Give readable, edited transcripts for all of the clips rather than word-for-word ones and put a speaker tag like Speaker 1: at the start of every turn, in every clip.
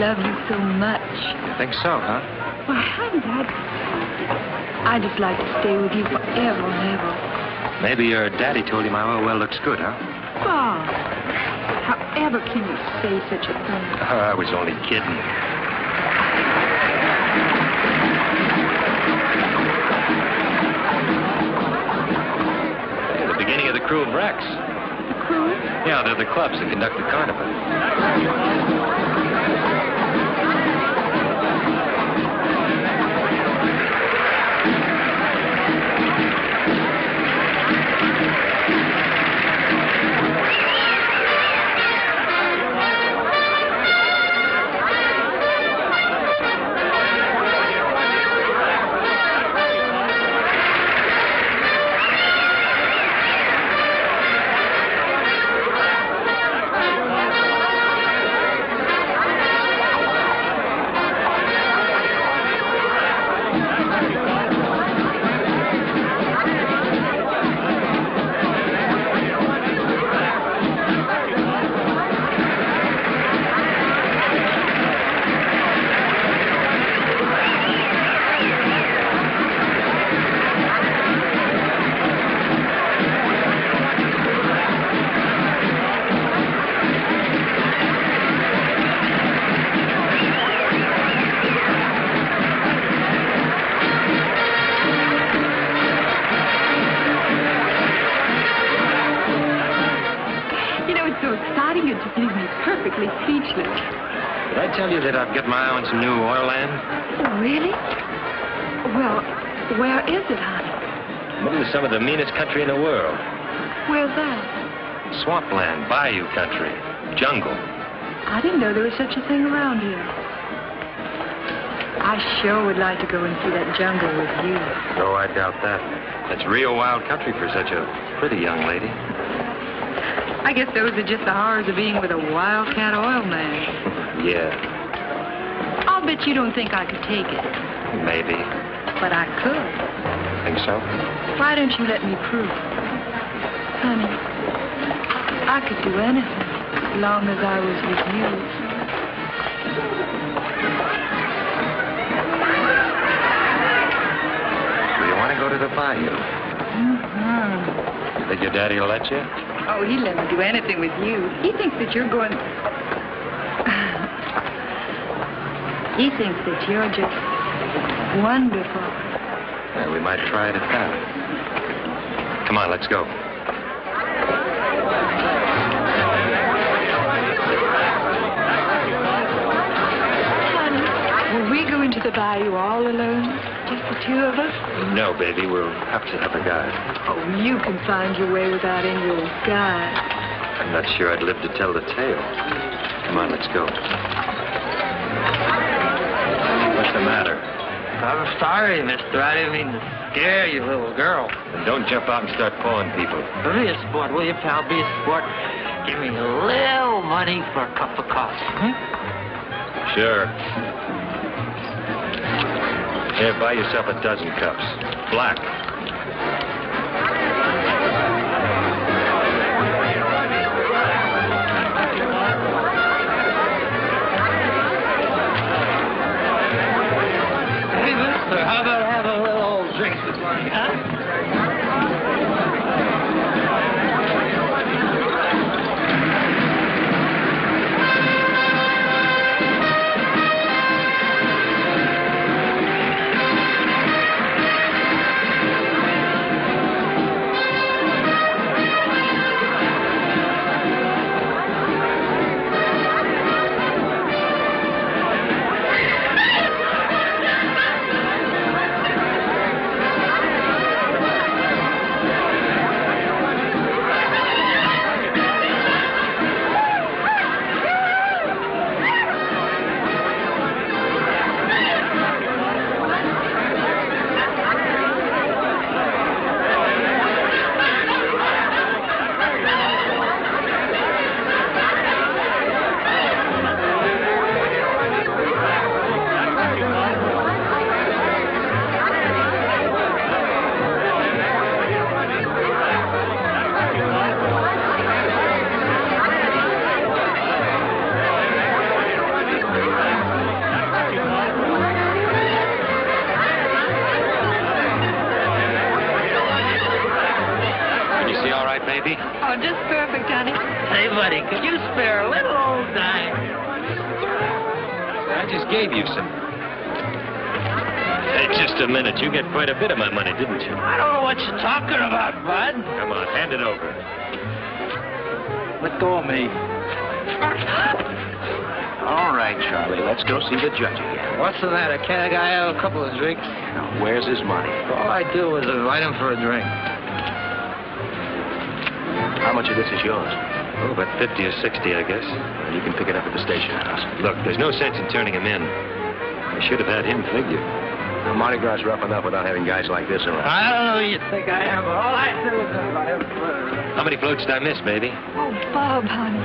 Speaker 1: love you so much.
Speaker 2: You think so, huh?
Speaker 1: Well, hadn't I just like to stay with you forever and ever.
Speaker 2: Maybe your daddy told you my oil well looks good, huh?
Speaker 1: Bob, however can you say such a thing?
Speaker 2: I was only kidding. Hey, the beginning of the Crew of Rex.
Speaker 1: The crew?
Speaker 2: Yeah, they're the clubs that conduct the carnival. Did I tell you that I've got my eye on some new oil land?
Speaker 1: Oh, really? Well, where is it, honey?
Speaker 2: Middle of some of the meanest country in the world.
Speaker 1: Where's that?
Speaker 2: Swampland, bayou country, jungle.
Speaker 1: I didn't know there was such a thing around here. I sure would like to go and see that jungle with you.
Speaker 2: Oh, I doubt that. That's real wild country for such a pretty young lady.
Speaker 1: I guess those are just the horrors of being with a wildcat oil man.
Speaker 2: Yeah.
Speaker 1: I'll bet you don't think I could take it.
Speaker 2: Maybe.
Speaker 1: But I could.
Speaker 2: Think so?
Speaker 1: Why don't you let me prove? Honey, I could do anything as long as I was with you.
Speaker 2: Do you want to go to the bayou?
Speaker 1: Mm-hmm.
Speaker 2: You think your daddy will let you?
Speaker 1: Oh, he'd let me do anything with you. He thinks that you're going... He thinks that you're just wonderful.
Speaker 2: Well, we might try it at that. Come on, let's go.
Speaker 1: Honey, will we go into the bayou all alone? Just the two of us?
Speaker 2: No, baby, we'll have to have a guide.
Speaker 1: Oh, you can find your way without any old guide.
Speaker 2: I'm not sure I'd live to tell the tale. Come on, let's go. What's the matter?
Speaker 3: I'm sorry, mister. I didn't mean to scare you, little girl.
Speaker 2: And don't jump out and start pulling people.
Speaker 3: Be a sport, will you, pal? Be a sport. Give me a little money for a cup of coffee.
Speaker 2: Sure. Here, buy yourself a dozen cups. Black.
Speaker 3: Hey, mister, how about having a little old drink this morning, huh?
Speaker 1: Oh, just perfect, honey.
Speaker 3: Hey, buddy, could you spare a little old dime?
Speaker 2: I just gave you some. Hey, just a minute. You get quite a bit of my money, didn't you?
Speaker 3: I don't know what you're talking about, bud.
Speaker 2: Come on, hand it over.
Speaker 3: Let go of me.
Speaker 4: All right, Charlie, let's go see the judge again.
Speaker 3: What's the matter? Can't a guy have a couple of drinks?
Speaker 4: Now, where's his money?
Speaker 3: All I do was invite him for a drink.
Speaker 4: How much of this is yours?
Speaker 2: Oh, about 50 or 60, I guess.
Speaker 4: Well, you can pick it up at the station house.
Speaker 2: Look, there's no sense in turning him in. I should have had him figured.
Speaker 4: Now, Mardi Gras is rough enough without having guys like this around.
Speaker 3: I don't know who you think I am, but all I do is invite him for a drink.
Speaker 2: How many floats did I miss, baby?
Speaker 1: Oh, Bob, honey.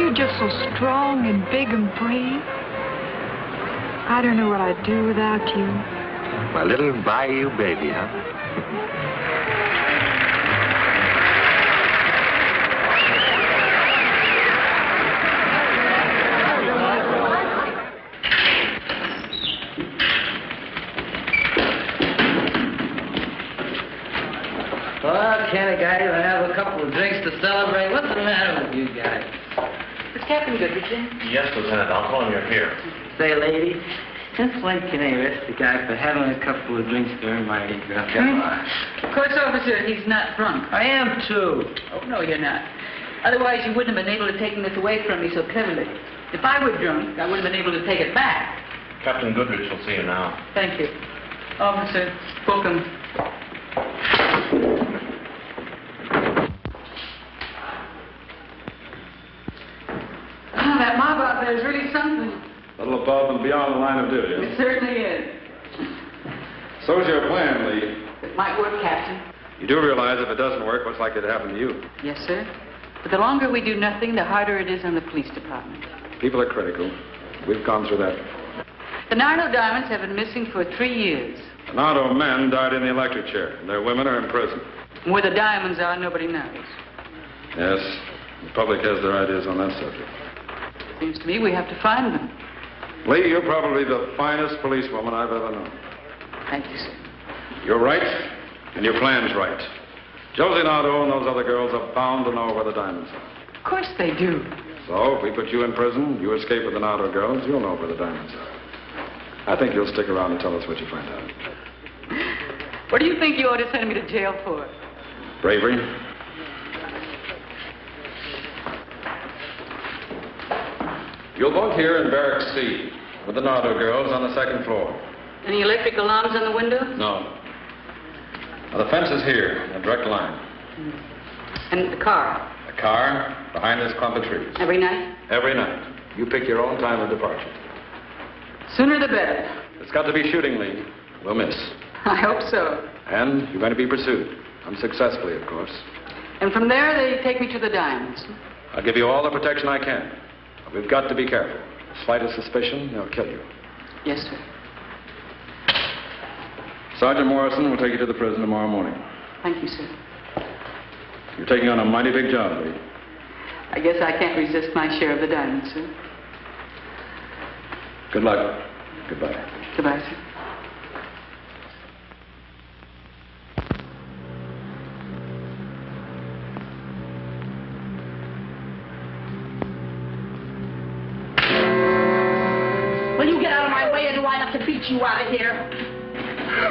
Speaker 1: You're just so strong and big and brave. I don't know what I'd do without you.
Speaker 4: My little bayou baby, huh?
Speaker 3: Well, can a guy have a couple of drinks to celebrate? What's the matter with you guys?
Speaker 1: Is Captain Goodrich?
Speaker 2: Yes, Lieutenant. I'll tell him you're here.
Speaker 3: Say, lady, since when can I arrest a guy for having a couple of drinks during Mardi Gras? Come on.
Speaker 1: Course officer, he's not drunk.
Speaker 3: I am, too.
Speaker 1: Oh, no, you're not. Otherwise, you wouldn't have been able to take this away from me so cleverly. If I were drunk, I wouldn't have been able to take it back.
Speaker 2: Captain Goodrich will see you now.
Speaker 1: Thank you. Officer, book him. Oh, that mob out there is really something.
Speaker 5: A little above and beyond the line of duty.
Speaker 1: It certainly is.
Speaker 5: So's your plan, Lee.
Speaker 1: It might work, Captain.
Speaker 5: You do realize if it doesn't work, what's likely to happen to you?
Speaker 1: Yes, sir. But the longer we do nothing, the harder it is on the police department.
Speaker 5: People are critical. We've gone through that.
Speaker 1: The Nardo diamonds have been missing for 3 years.
Speaker 5: The Nardo men died in the electric chair, and their women are in prison.
Speaker 1: Where the diamonds are, nobody knows.
Speaker 5: Yes, the public has their ideas on that subject.
Speaker 1: Seems to me we have to find them.
Speaker 5: Lee, you're probably the finest policewoman I've ever known.
Speaker 1: Thank you, sir.
Speaker 5: You're right, and your plan's right. Josie Nardo and those other girls are bound to know where the diamonds are.
Speaker 1: Of course they do.
Speaker 5: So, if we put you in prison, you escape with the Nardo girls, you'll know where the diamonds are. I think you'll stick around and tell us what you find out.
Speaker 1: What do you think you ought to send me to jail for?
Speaker 5: Bravery. You'll both here in Barracks C with the Nardo girls on the second floor.
Speaker 1: Any electric alarms on the windows?
Speaker 5: No. Now, the fence is here, a direct line.
Speaker 1: And the car?
Speaker 5: The car behind this clump of trees.
Speaker 1: Every night?
Speaker 5: Every night. You pick your own time of departure.
Speaker 1: Sooner the better.
Speaker 5: It's got to be shooting, Lee. We'll miss.
Speaker 1: I hope so.
Speaker 5: And you're going to be pursued. Unsuccessfully, of course.
Speaker 1: And from there, they take me to the diamonds.
Speaker 5: I'll give you all the protection I can. But we've got to be careful. Slightest suspicion, they'll kill you.
Speaker 1: Yes, sir.
Speaker 5: Sergeant Morrison will take you to the prison tomorrow morning.
Speaker 1: Thank you, sir.
Speaker 5: You're taking on a mighty big job, Lee.
Speaker 1: I guess I can't resist my share of the diamonds, sir.
Speaker 5: Good luck. Goodbye.
Speaker 1: Goodbye, sir.
Speaker 6: Will you get out of my way, or do I have to beat you out of here?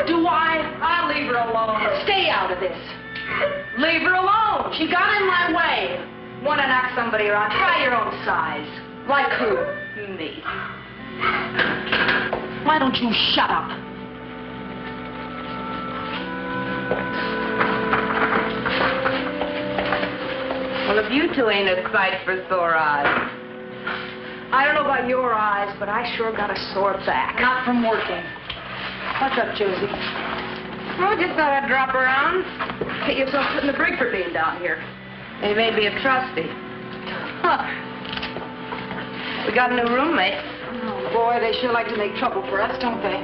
Speaker 6: Do I?
Speaker 1: I'll leave her alone.
Speaker 6: Stay out of this.
Speaker 1: Leave her alone.
Speaker 6: She got in my way. Want to knock somebody around? Try your own size. Like who? Me. Why don't you shut up?
Speaker 1: Well, if you two ain't a fight for sore eyes.
Speaker 6: I don't know about your eyes, but I sure got a sore back.
Speaker 1: Not from working.
Speaker 6: What's up, Josie?
Speaker 1: Oh, just thought I'd drop around.
Speaker 6: Get yourself put in the brig for being down here.
Speaker 1: They made me a trustee.
Speaker 6: Huh.
Speaker 1: We got a new roommate.
Speaker 6: Oh, boy, they sure like to make trouble for us, don't they?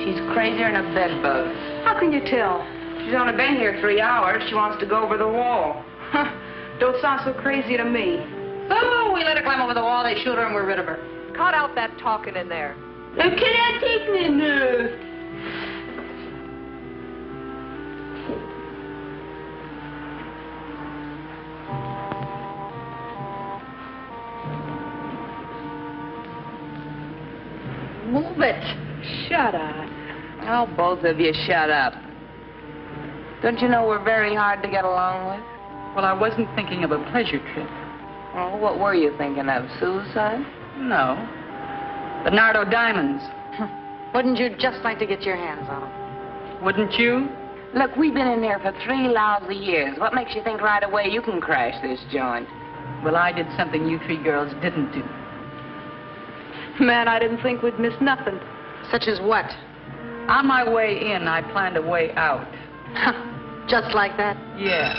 Speaker 1: She's crazier than a bedbug.
Speaker 6: How can you tell?
Speaker 1: She's only been here 3 hours. She wants to go over the wall.
Speaker 6: Huh. Don't sound so crazy to me.
Speaker 1: Oh, we let her climb over the wall, they shoot her, and we're rid of her.
Speaker 6: Cut out that talking in there.
Speaker 1: Can I take me now?
Speaker 6: Move it.
Speaker 1: Shut up.
Speaker 7: Oh, both of you shut up. Don't you know we're very hard to get along with?
Speaker 1: Well, I wasn't thinking of a pleasure trip.
Speaker 7: Oh, what were you thinking of? Suicide?
Speaker 1: No. The Nardo diamonds.
Speaker 6: Wouldn't you just like to get your hands on them?
Speaker 1: Wouldn't you?
Speaker 7: Look, we've been in here for 3 lousy years. What makes you think right away you can crash this joint?
Speaker 1: Well, I did something you 3 girls didn't do. Man, I didn't think we'd miss nothing.
Speaker 6: Such as what?
Speaker 1: On my way in, I planned a way out.
Speaker 6: Just like that?
Speaker 1: Yeah.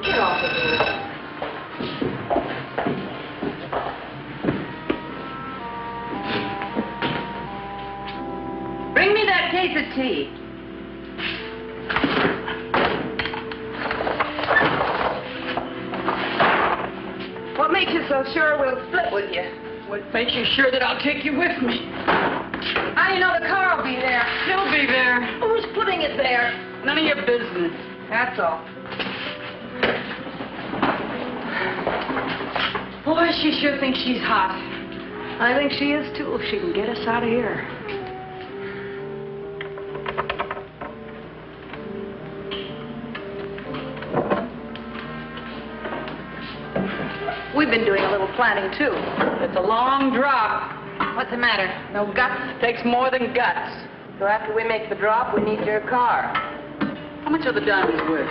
Speaker 6: Get off of here.
Speaker 7: Bring me that case of tea. What makes you so sure we'll split with you?
Speaker 1: What makes you sure that I'll take you with me?
Speaker 7: How do you know the car will be there?
Speaker 1: She'll be there.
Speaker 7: Who's putting it there?
Speaker 1: None of your business.
Speaker 7: That's all.
Speaker 6: Boy, she sure thinks she's hot. I think she is, too, if she can get us out of here. We've been doing a little planning, too.
Speaker 1: It's a long drop.
Speaker 6: What's the matter?
Speaker 1: No guts takes more than guts.
Speaker 7: So after we make the drop, we need your car.
Speaker 1: How much are the diamonds worth?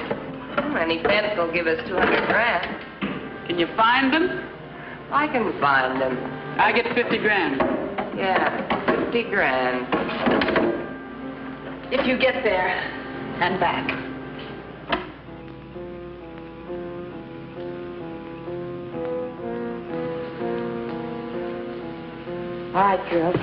Speaker 7: Any fence will give us 200 grand.
Speaker 1: Can you find them?
Speaker 7: I can find them.
Speaker 1: I get 50 grand.
Speaker 7: Yeah, 50 grand.
Speaker 6: If you get there and back.
Speaker 7: All right, girls.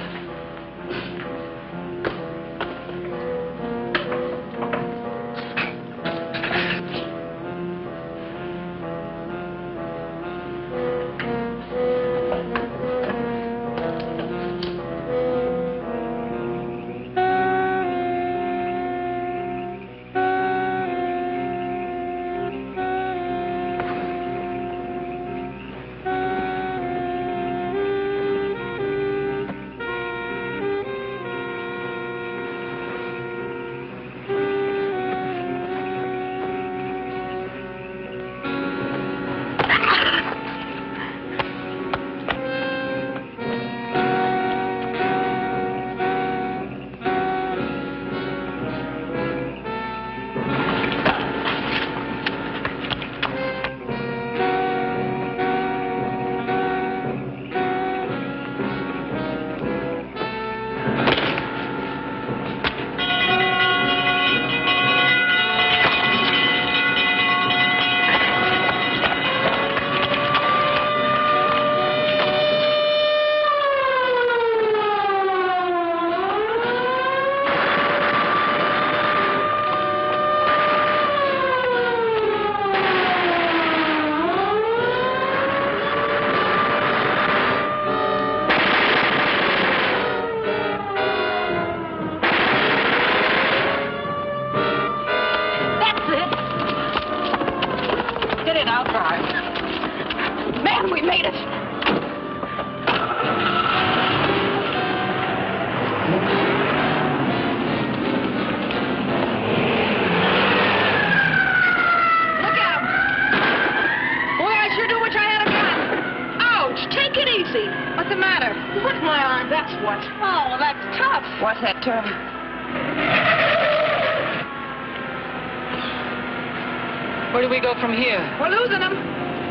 Speaker 1: Where do we go from here?
Speaker 6: We're losing them.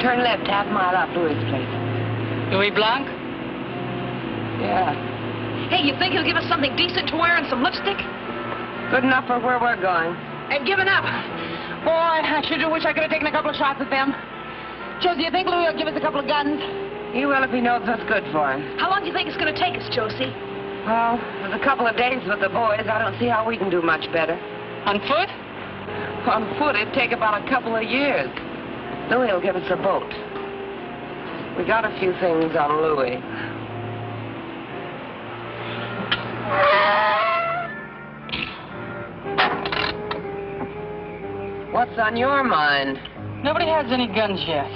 Speaker 7: Turn left, half mile up Louis' place.
Speaker 1: Louis Blanc?
Speaker 7: Yeah.
Speaker 6: Hey, you think he'll give us something decent to wear and some lipstick?
Speaker 7: Good enough for where we're going.
Speaker 6: Ain't giving up. Boy, I sure do wish I could have taken a couple of shots at them. Josie, you think Louis will give us a couple of guns?
Speaker 7: He will if he knows what's good for him.
Speaker 6: How long do you think it's going to take us, Josie?
Speaker 7: Well, with a couple of days with the boys, I don't see how we can do much better.
Speaker 1: On foot?
Speaker 7: On foot, it'd take about a couple of years. Louis will give us a boat. We got a few things on Louis. What's on your mind?
Speaker 1: Nobody has any guns yet.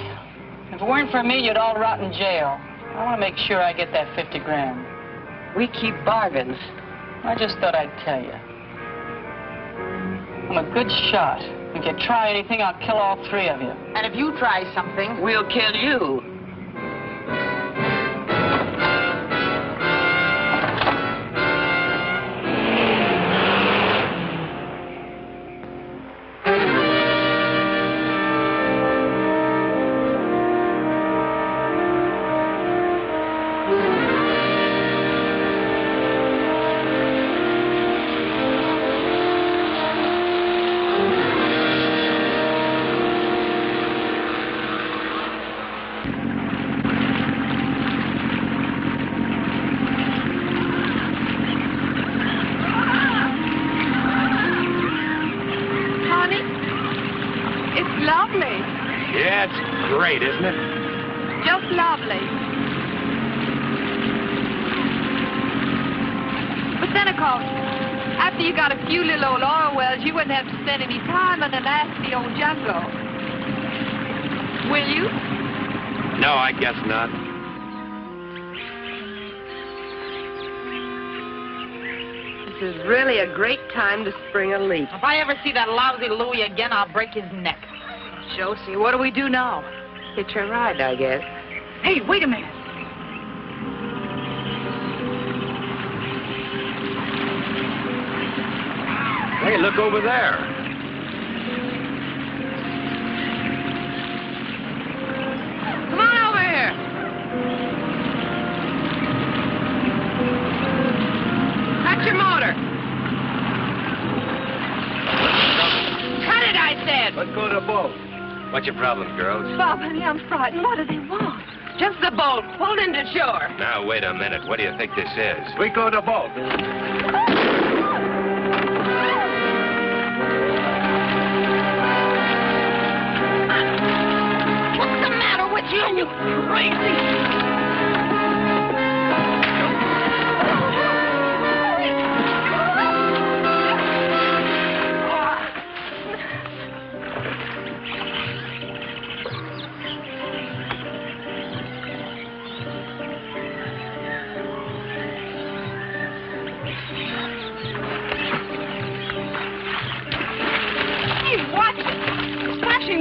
Speaker 1: If it weren't for me, you'd all rot in jail.
Speaker 6: I want to make sure I get that 50 grand. We keep bargains. I just thought I'd tell you. I'm a good shot. If you try anything, I'll kill all three of you.
Speaker 7: And if you try something,
Speaker 6: We'll kill you.
Speaker 2: Yeah, it's great, isn't it?
Speaker 1: Just lovely. But then, of course, after you got a few little old oil wells, you wouldn't have to spend any time in the nasty old jungle. Will you?
Speaker 2: No, I guess not.
Speaker 7: this is really a great time to spring a leak.
Speaker 6: If I ever see that lousy Louie again, I'll break his neck.
Speaker 7: Josie, what do we do now? Hitch a ride, I guess.
Speaker 1: Hey, wait a minute.
Speaker 2: Hey, look over there.
Speaker 1: Come on over here. Cut your motor. Cut it, I said.
Speaker 2: Let's go to the boat. What's your problem, girls?
Speaker 1: Bob, honey, I'm frightened. What do they want?
Speaker 7: Just the boat. Pulled into shore.
Speaker 2: Now, wait a minute. What do you think this is?
Speaker 4: We go to the boat.
Speaker 7: What's the matter with you? You crazy?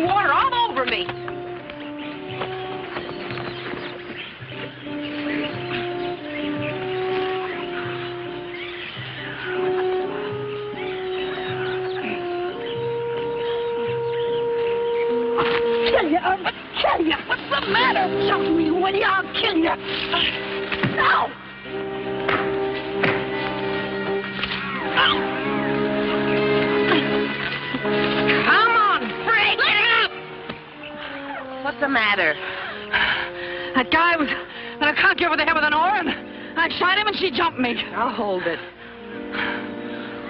Speaker 7: Water all over me. I'll kill you. What's the matter? Show me when I'll kill you. No. What's the matter?
Speaker 6: That guy was gonna conk you over the head with an oar, and I shot him, and she jumped me.
Speaker 7: I'll hold it.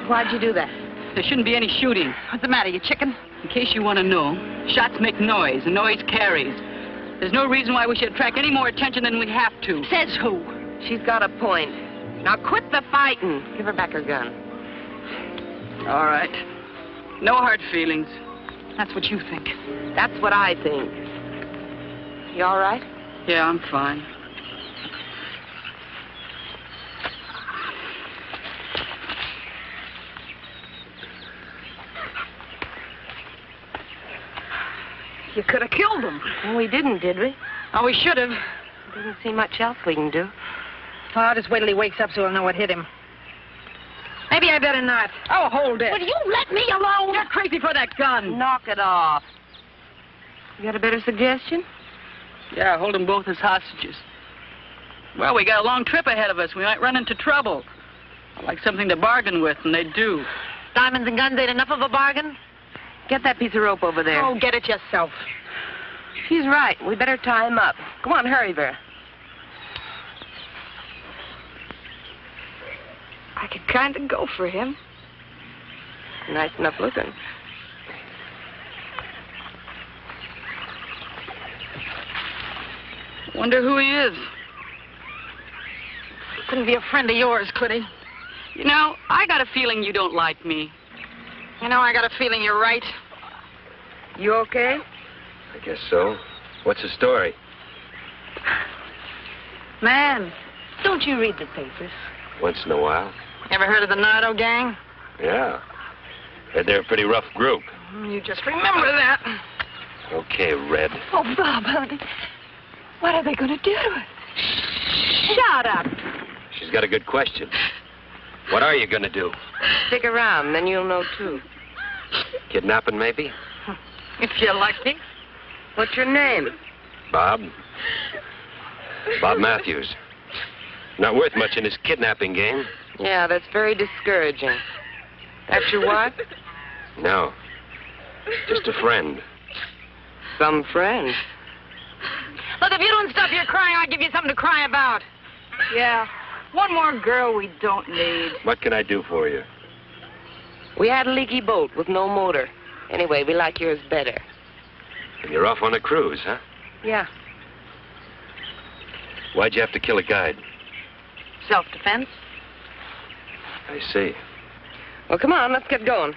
Speaker 7: Why'd you do that?
Speaker 6: There shouldn't be any shooting.
Speaker 7: What's the matter, you chicken?
Speaker 6: In case you want to know, shots make noise, and noise carries. There's no reason why we should attract any more attention than we have to.
Speaker 7: Says who? She's got a point. Now quit the fighting. Give her back her gun.
Speaker 6: All right. No hard feelings. That's what you think.
Speaker 7: That's what I think. You all right?
Speaker 6: Yeah, I'm fine.
Speaker 7: You could have killed him. Well, we didn't, did we?
Speaker 6: Oh, we should have.
Speaker 7: Didn't see much else we can do.
Speaker 6: Oh, I'll just wait till he wakes up so he'll know what hit him. Maybe I better not. Oh, hold it.
Speaker 7: Will you let me alone?
Speaker 6: You're crazy for that gun.
Speaker 7: Knock it off. You got a better suggestion?
Speaker 6: Yeah, hold them both as hostages. Well, we got a long trip ahead of us. We might run into trouble. I'd like something to bargain with, and they do.
Speaker 7: Diamonds and guns ain't enough of a bargain? Get that piece of rope over there.
Speaker 6: Oh, get it yourself.
Speaker 7: She's right. We better tie him up. Come on, hurry, Vera.
Speaker 1: I could kind of go for him.
Speaker 7: Nice enough looking.
Speaker 6: Wonder who he is. Couldn't be a friend of yours, could he? You know, I got a feeling you don't like me. You know, I got a feeling you're right.
Speaker 7: You okay?
Speaker 2: I guess so. What's the story?
Speaker 1: Man, don't you read the papers?
Speaker 4: Once in a while.
Speaker 1: Ever heard of the Nardo gang?
Speaker 4: Yeah. Heard they're a pretty rough group.
Speaker 1: You just remember that.
Speaker 4: Okay, Red.
Speaker 1: Oh, Bob, honey. What are they going to do to us? Shut up.
Speaker 4: She's got a good question. What are you going to do?
Speaker 7: Stick around, then you'll know, too.
Speaker 4: Kidnapping, maybe?
Speaker 1: If you're lucky.
Speaker 7: What's your name?
Speaker 4: Bob. Bob Matthews. Not worth much in his kidnapping game.
Speaker 7: Yeah, that's very discouraging. That's your wife?
Speaker 4: No. Just a friend.
Speaker 7: Some friend.
Speaker 1: Look, if you don't stop your crying, I'll give you something to cry about. Yeah, one more girl we don't need.
Speaker 4: What can I do for you?
Speaker 7: We had a leaky boat with no motor. Anyway, we like yours better.
Speaker 4: And you're off on a cruise, huh?
Speaker 7: Yeah.
Speaker 4: Why'd you have to kill a guide?
Speaker 1: Self-defense?
Speaker 4: I see.
Speaker 7: Well, come on, let's get going.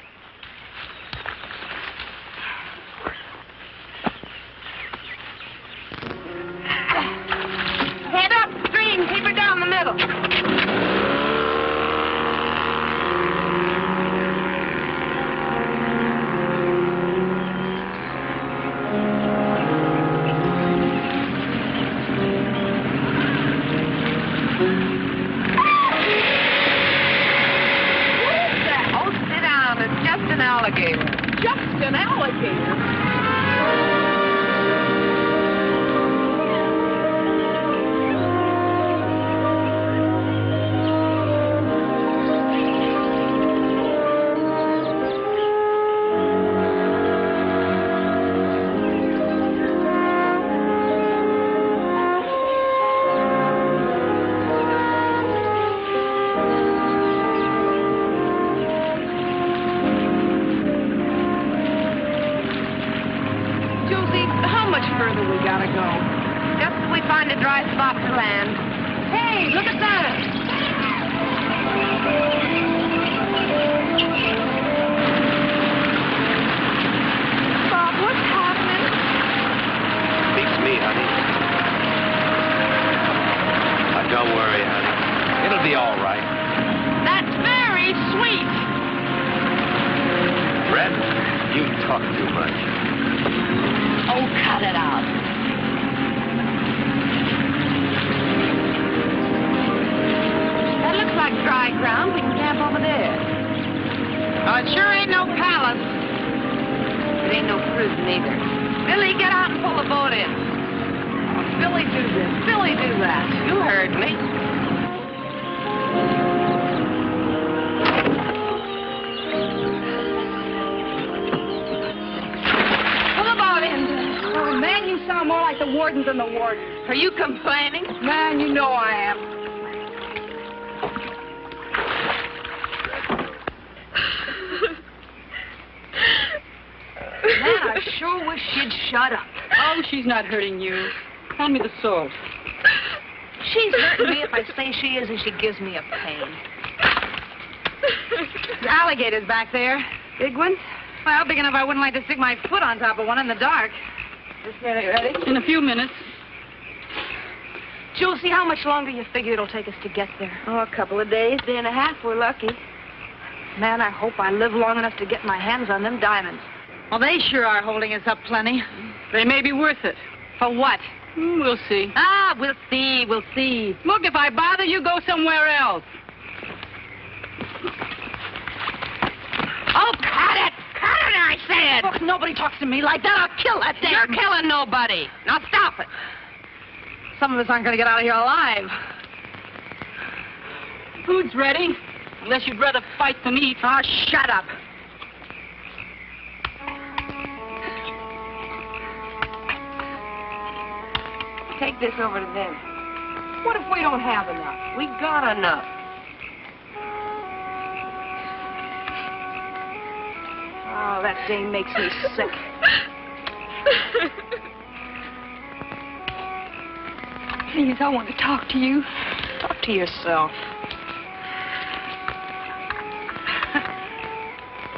Speaker 1: Head upstream, keep her down the middle. Just an alligator. Are you complaining? Man, you know I am. Man, I sure wish she'd shut up.
Speaker 6: Oh, she's not hurting you. Hand me the salt.
Speaker 1: She's hurting me if I say she is, and she gives me a pain. The alligator's back there. Big one? Well, big enough I wouldn't like to stick my foot on top of one in the dark. Just get it ready.
Speaker 6: In a few minutes.
Speaker 1: Josie, how much longer you figure it'll take us to get there?
Speaker 7: Oh, a couple of days, day and a half, we're lucky.
Speaker 1: Man, I hope I live long enough to get my hands on them diamonds.
Speaker 6: Well, they sure are holding us up plenty. They may be worth it.
Speaker 1: For what?
Speaker 6: We'll see.
Speaker 1: Ah, we'll see, we'll see.
Speaker 6: Look, if I bother you, go somewhere else.
Speaker 1: Oh, cut it! Cut it, I said! Look, nobody talks to me like that. I'll kill that damn...
Speaker 7: You're killing nobody. Now stop it.
Speaker 1: Some of us aren't going to get out of here alive.
Speaker 6: Food's ready. Unless you'd rather fight than eat.
Speaker 1: Oh, shut up.
Speaker 7: Take this over to them.
Speaker 1: What if we don't have enough?
Speaker 7: We got enough.
Speaker 1: Oh, that thing makes me sick. Please, I want to talk to you. Talk to yourself.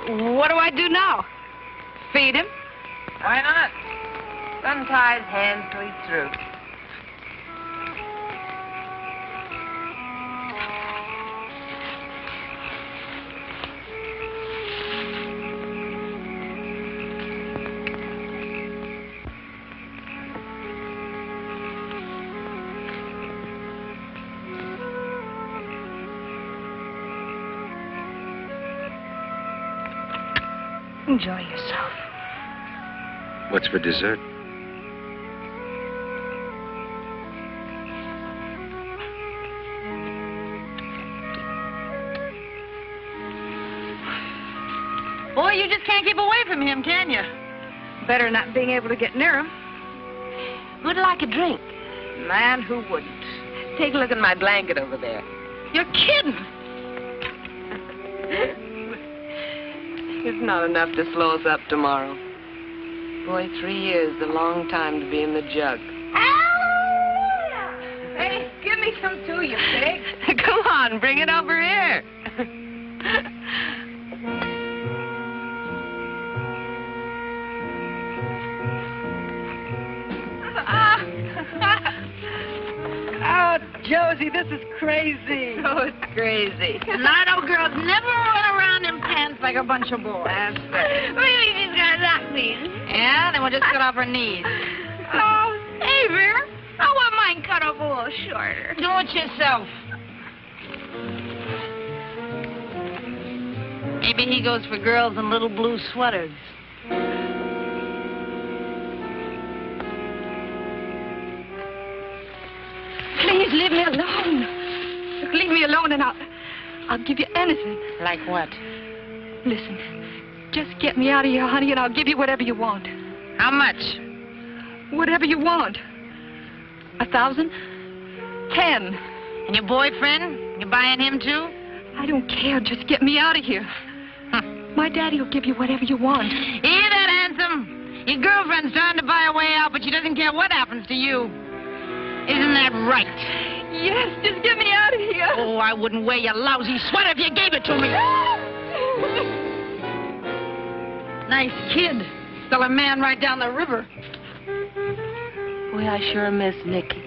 Speaker 1: What do I do now? Feed him?
Speaker 7: Why not? Untie his hands till he's through.
Speaker 1: Enjoy yourself.
Speaker 4: What's for dessert?
Speaker 6: Boy, you just can't keep away from him, can you?
Speaker 1: Better not being able to get near him.
Speaker 7: Who'd like a drink?
Speaker 1: Man, who wouldn't?
Speaker 7: Take a look at my blanket over there.
Speaker 1: You're kidding.
Speaker 7: It's not enough to slow us up tomorrow. Boy, 3 years is a long time to be in the jug.
Speaker 1: Hey, give me some too, you pig.
Speaker 7: Come on, bring it over here.
Speaker 1: Oh, Josie, this is crazy.
Speaker 7: Oh, it's crazy.
Speaker 8: Nardo girls never run around in pants like a bunch of boys.
Speaker 7: That's right.
Speaker 8: Really, these guys act these.
Speaker 6: Yeah, then we'll just cut off her knees.
Speaker 8: Oh, hey, Vera. I want mine cut off a little shorter.
Speaker 6: Do it yourself. Maybe he goes for girls in little blue sweaters.
Speaker 1: Please leave me alone. Look, leave me alone and I'll give you anything.
Speaker 6: Like what?
Speaker 1: Listen, just get me out of here, honey, and I'll give you whatever you want.
Speaker 6: How much?
Speaker 1: Whatever you want. 1,000? 10.
Speaker 6: And your boyfriend? You buying him too?
Speaker 1: I don't care. Just get me out of here. My daddy will give you whatever you want.
Speaker 6: Hear that, handsome? Your girlfriend's trying to buy a way out, but she doesn't care what happens to you. Isn't that right?
Speaker 1: Yes, just get me out of here.
Speaker 6: Oh, I wouldn't wear your lousy sweater if you gave it to me. Nice kid. Still a man right down the river.
Speaker 7: Boy, I sure miss Nicky.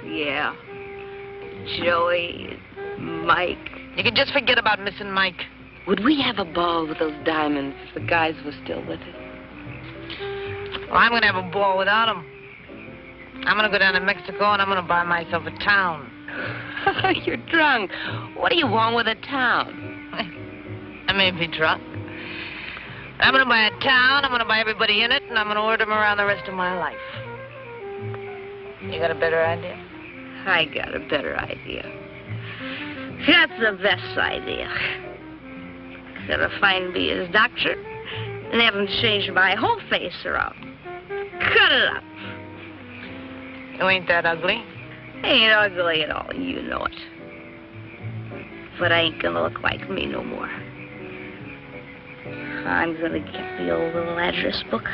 Speaker 8: Yeah. Joey, Mike.
Speaker 6: You can just forget about missing Mike.
Speaker 7: Would we have a ball with those diamonds if the guys were still with us?
Speaker 6: Well, I'm going to have a ball without him. I'm going to go down to Mexico and I'm going to buy myself a town.
Speaker 7: You're drunk. What do you want with a town?
Speaker 6: I may be drunk. I'm going to buy a town, I'm going to buy everybody in it, and I'm going to order them around the rest of my life. You got a better idea?
Speaker 8: I got a better idea. That's the best idea. Gotta find me his doctor and have him change my whole face around. Cut it up.
Speaker 6: You ain't that ugly.
Speaker 8: Ain't ugly at all, you know it. But I ain't gonna look like me no more. I'm gonna get the old little address book.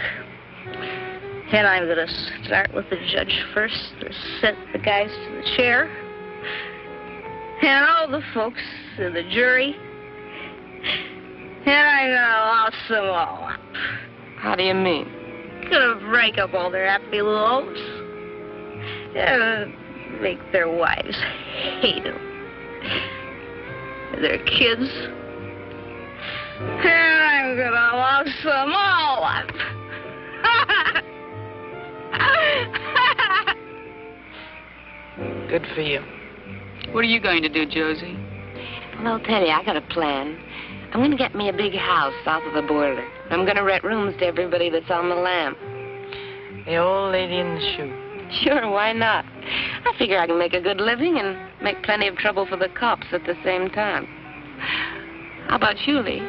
Speaker 8: And I'm gonna start with the judge first to set the guys to the chair. And all the folks in the jury. And I'm gonna louse them all up.
Speaker 7: How do you mean?
Speaker 8: Gonna break up all their happy little homes. And make their wives hate them. And their kids. And I'm gonna louse them all up.
Speaker 6: Good for you. What are you going to do, Josie?
Speaker 7: Well, I'll tell you, I got a plan. I'm going to get me a big house south of the border. I'm going to rent rooms to everybody that's on the lam.
Speaker 6: The old lady in the shoe.
Speaker 7: Sure, why not? I figure I can make a good living and make plenty of trouble for the cops at the same time. How about you, Lee?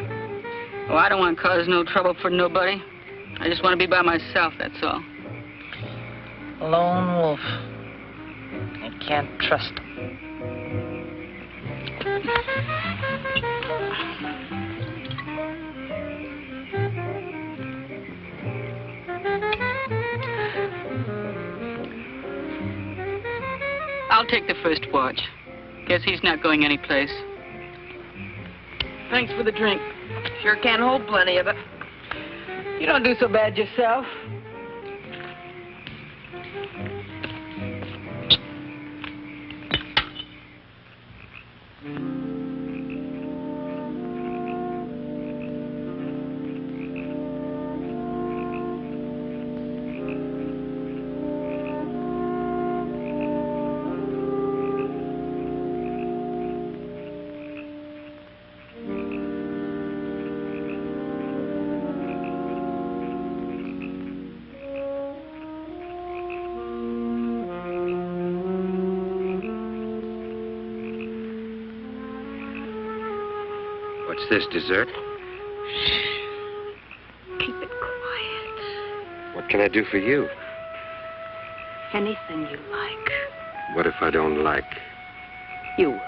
Speaker 6: Oh, I don't want to cause no trouble for nobody. I just want to be by myself, that's all. A lone wolf. I can't trust him. I'll take the first watch. Guess he's not going anyplace.
Speaker 1: Thanks for the drink. Sure can hold plenty of it. You don't do so bad yourself.
Speaker 4: What's this, dessert?
Speaker 7: Keep it quiet.
Speaker 4: What can I do for you?
Speaker 7: Anything you like.
Speaker 4: What if I don't like?
Speaker 7: You will.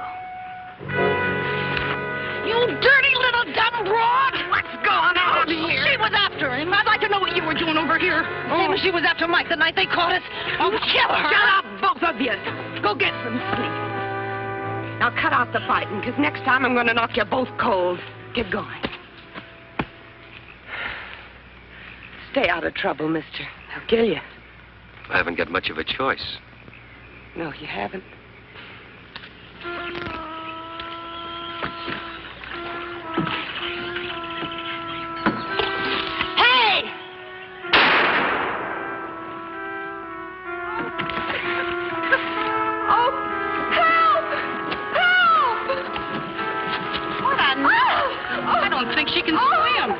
Speaker 9: You dirty little dumb broad! What's going on here? She was after him. I'd like to know what you were doing over here. Same as she was after Mike the night they caught us. I'll kill her.
Speaker 7: Shut up, both of you. Go get some sleep. Now cut out the fighting, because next time I'm going to knock you both cold. Get going. Stay out of trouble, mister. They'll kill you.
Speaker 4: I haven't got much of a choice.
Speaker 7: No, you haven't.
Speaker 9: Hey!
Speaker 7: Oh, help! Help!
Speaker 9: What a nuts! I don't think she can swim.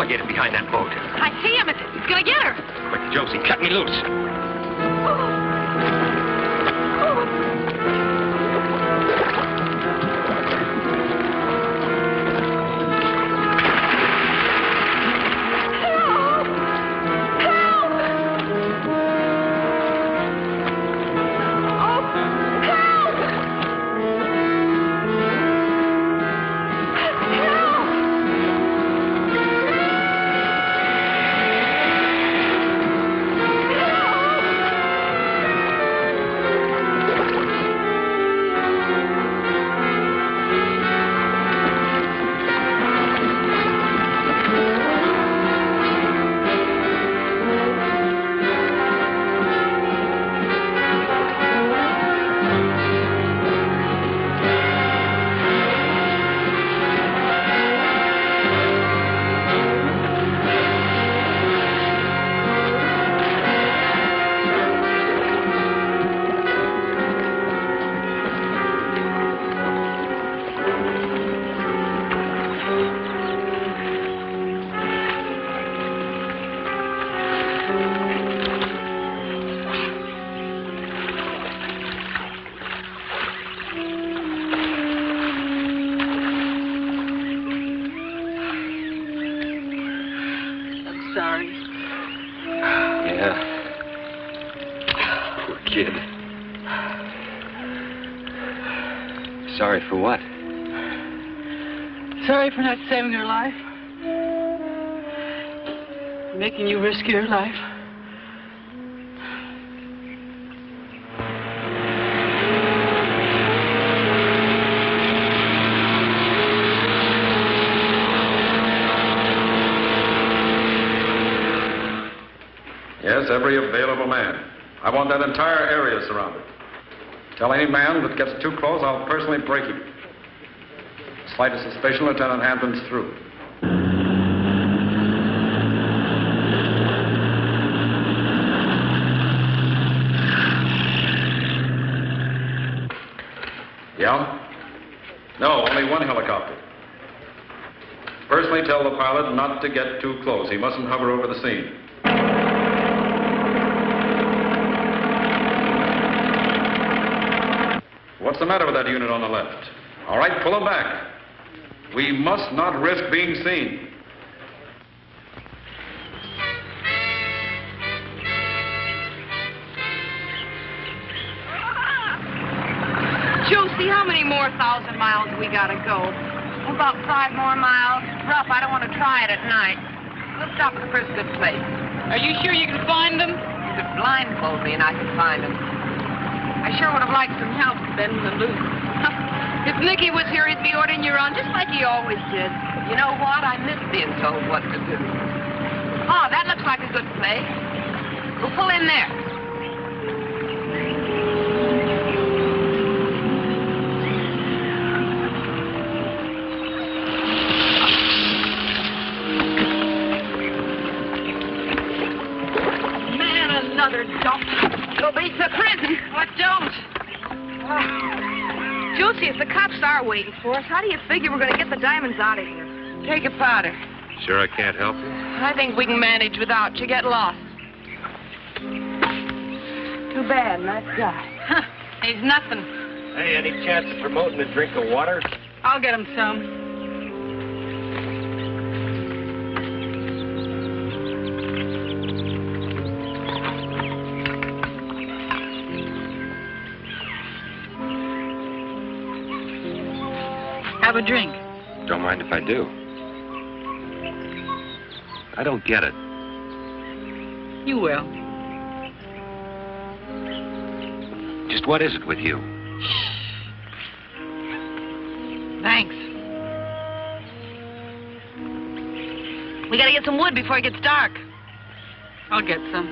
Speaker 4: Get it behind that boat.
Speaker 9: I see him. He's gonna get her.
Speaker 4: Quick, Josie, cut me loose. Sorry for what?
Speaker 6: Sorry for not saving her life. Making you risk your life.
Speaker 5: Yes, every available man. I want that entire area surrounded. Tell any man that gets too close, I'll personally break him. Slightest suspicion, Lieutenant Hampton's through. Yeah? No, only one helicopter. Personally tell the pilot not to get too close. He mustn't hover over the scene. What's the matter with that unit on the left? All right, pull them back. We must not risk being seen.
Speaker 1: Josie, how many more 1,000 miles we gotta go?
Speaker 7: About 5 more miles. Rough, I don't want to try it at night.
Speaker 1: We'll stop at the first good place.
Speaker 6: Are you sure you can find them?
Speaker 1: You could blindfold me and I could find them. I sure would have liked some help bending the loop. If Nicky was here, he'd be ordering you around just like he always did. You know what? I miss being told what to do. Oh, that looks like a good place. We'll pull in there. Man, another dump. Go beat the prison. What don't?
Speaker 9: Josie, if the cops are waiting for us, how do you figure we're going to get the diamonds out of here?
Speaker 1: Take a powder.
Speaker 4: Sure I can't help you?
Speaker 1: I think we can manage without you. Get lost. Too bad. Nice guy.
Speaker 6: Huh. He's nothing.
Speaker 4: Hey, any chance of promoting a drink of water?
Speaker 6: I'll get him some. Have a drink.
Speaker 4: Don't mind if I do. I don't get it.
Speaker 6: You will.
Speaker 4: Just what is it with you?
Speaker 9: Thanks. We gotta get some wood before it gets dark.
Speaker 6: I'll get some.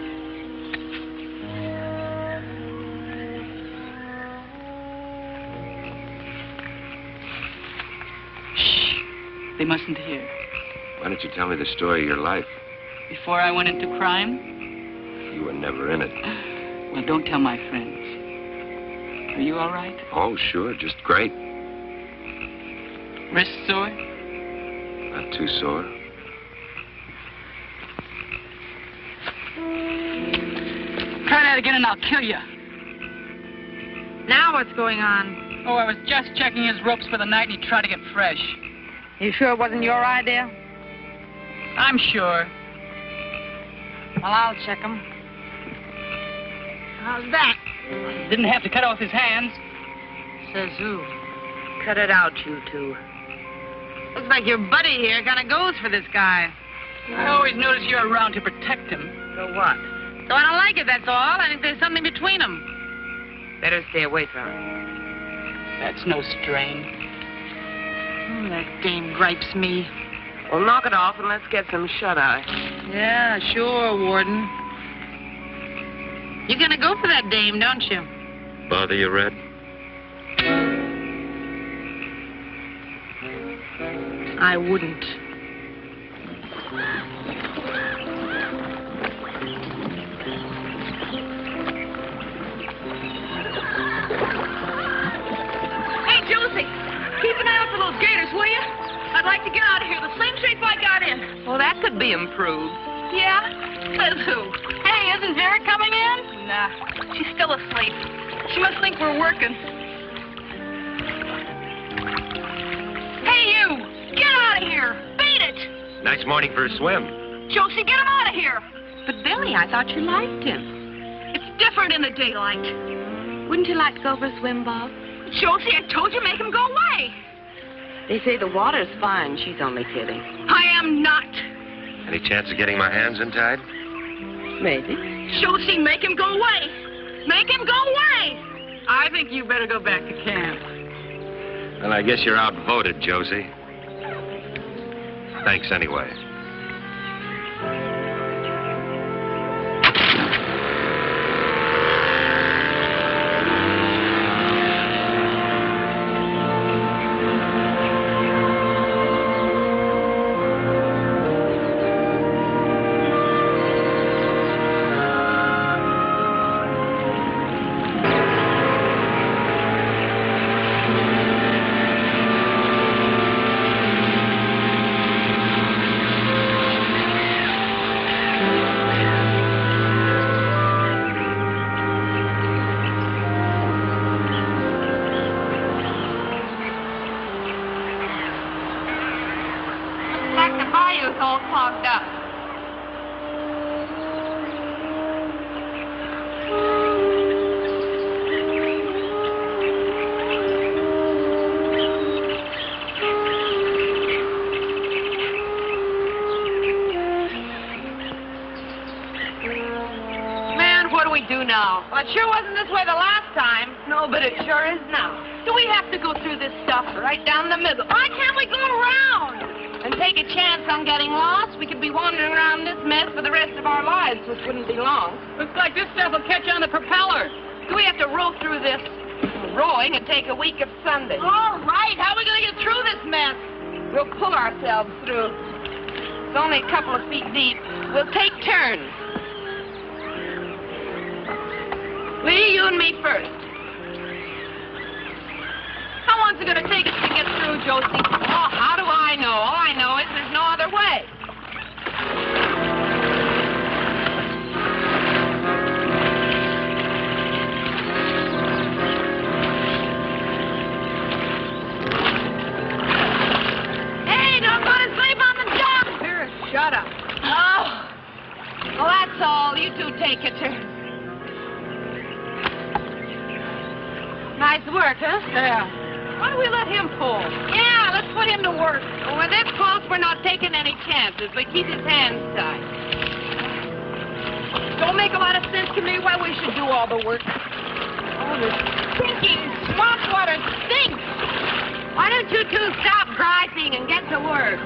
Speaker 6: Shh. They mustn't hear.
Speaker 4: Why don't you tell me the story of your life?
Speaker 6: Before I went into crime?
Speaker 4: You were never in it.
Speaker 6: Well, don't tell my friends. Are you all right?
Speaker 4: Oh, sure. Just great.
Speaker 6: Wrist sore?
Speaker 4: Not too sore.
Speaker 6: Try that again and I'll kill you.
Speaker 9: Now what's going on?
Speaker 6: Oh, I was just checking his ropes for the night and he tried to get fresh.
Speaker 9: You sure it wasn't your idea?
Speaker 6: I'm sure.
Speaker 9: Well, I'll check him. How's that?
Speaker 6: Didn't have to cut off his hands.
Speaker 9: Says who? Cut it out, you two. Looks like your buddy here kind of goes for this guy.
Speaker 6: I always notice you're around to protect him.
Speaker 9: So what? So I don't like it, that's all. I think there's something between them. Better stay away from him.
Speaker 6: That's no strain.
Speaker 9: That dame gripes me.
Speaker 1: Well, knock it off and let's get some shut-eye.
Speaker 9: Yeah, sure, Warden. You're gonna go for that dame, don't you?
Speaker 4: Bother you, Red?
Speaker 9: I wouldn't. Hey, Josie, keep an eye out for those gators, will you? I'd like to get out of here the same shape I got in.
Speaker 1: Well, that could be improved.
Speaker 9: Yeah? Says who? Hey, isn't Vera coming in? Nah, she's still asleep. She must think we're working. Hey, you! Get out of here! Beat it!
Speaker 4: Nice morning for a swim.
Speaker 9: Josie, get him out of here!
Speaker 1: But, Billy, I thought you liked him.
Speaker 9: It's different in the daylight.
Speaker 1: Wouldn't you like to go for a swim, Bob?
Speaker 9: Josie, I told you make him go away.
Speaker 1: They say the water's fine. She's only kidding.
Speaker 9: I am not.
Speaker 4: Any chance of getting my hands untied?
Speaker 1: Maybe.
Speaker 9: Josie, make him go away. Make him go away.
Speaker 6: I think you better go back to camp.
Speaker 4: Well, I guess you're outvoted, Josie. Thanks anyway.
Speaker 1: Bayou's all clogged up. Man, what do we do now? Well, it sure wasn't this way the last time. No, but it sure is now. Do we have to go through this stuff right down the middle? Why can't we go around? And take a chance on getting lost? We could be wandering around this mess for the rest of our lives, which wouldn't be long.
Speaker 6: Looks like this stuff will catch on the propeller.
Speaker 1: Do we have to row through this? Rowing would take a week of Sunday.
Speaker 9: All right, how are we going to get through this mess?
Speaker 1: We'll pull ourselves through. It's only a couple of feet deep. We'll take turns. Lee, you and me first. long's it going to take us to get through, Josie? Oh, how do I know? All I know is there's no other way. Hey, don't go to sleep on the job. Here, shut up. Oh. Well, that's all. You two take your turn. Nice work, huh? Yeah. Why don't we let him pull? Yeah, let's put him to work. Well, when this close, we're not taking any chances, but keep his hands tied. Don't make a lot of sense to me why we should do all the work. Oh, this stinking swamp water stinks. Why don't you two stop griping and get to work?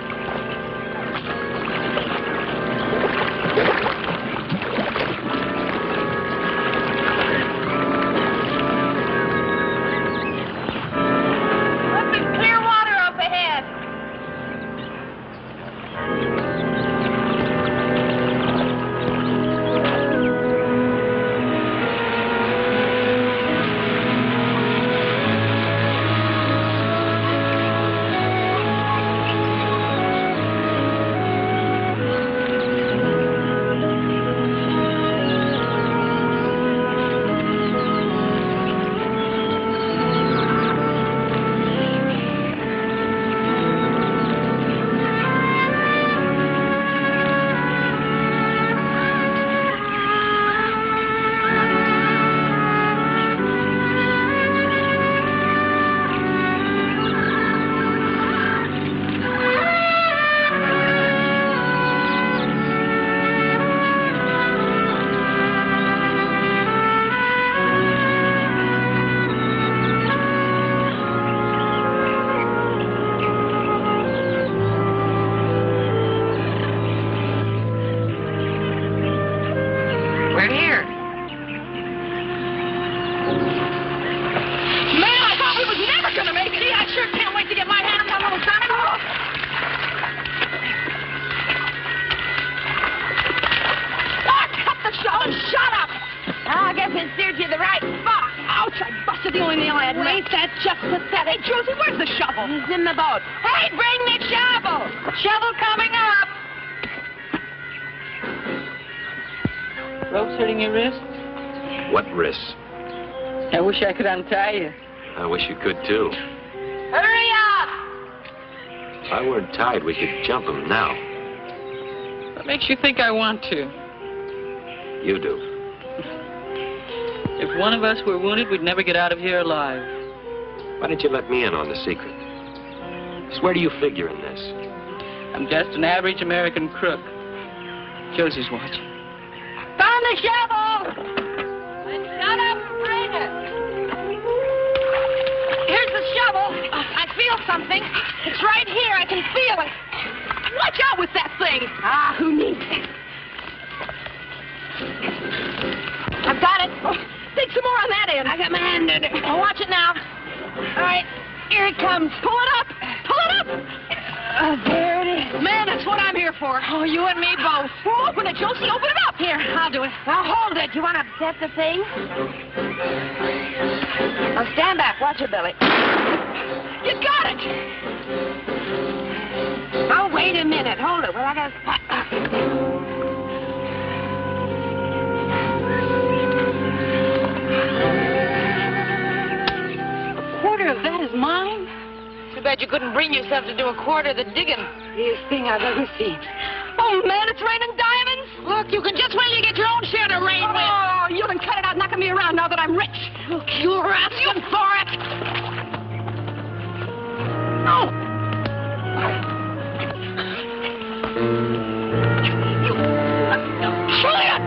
Speaker 6: I wish I could untie you.
Speaker 4: I wish you could, too.
Speaker 1: Hurry up!
Speaker 4: If I weren't tied, we could jump him now.
Speaker 6: What makes you think I want to?
Speaker 4: You do.
Speaker 6: If one of us were wounded, we'd never get out of here alive.
Speaker 4: Why didn't you let me in on the secret? Just where do you figure in this?
Speaker 6: I'm just an average American crook. Josie's watching.
Speaker 1: Found the shovel! Then shut up and bring it. Here's the shovel. I feel something. It's right here. I can feel it. Watch out with that thing. Ah, who needs it? I've got it. Oh, take some more on that end. I got my hand in it. Oh, watch it now. All right. Here it comes. Pull it up. Pull it up. There it is. Man, that's what I'm here for. Oh, you and me both. Well, open it, Josie. Open it up. Here, I'll do it. Now, hold it. You want to set the thing? Now, stand back. Watch it, Billy. You got it. Oh, wait a minute. Hold it. Well, I got
Speaker 9: A quarter of that is mine?
Speaker 1: Too bad you couldn't bring yourself to do a quarter of the digging.
Speaker 9: Easiest thing I've ever seen.
Speaker 1: Oh, man, it's raining diamonds.
Speaker 9: Look, you can just wait till you get your own share to rain with.
Speaker 1: Oh, you can cut it out knocking me around now that I'm rich.
Speaker 9: Look, you're asking for it.
Speaker 1: No.
Speaker 9: Juliet!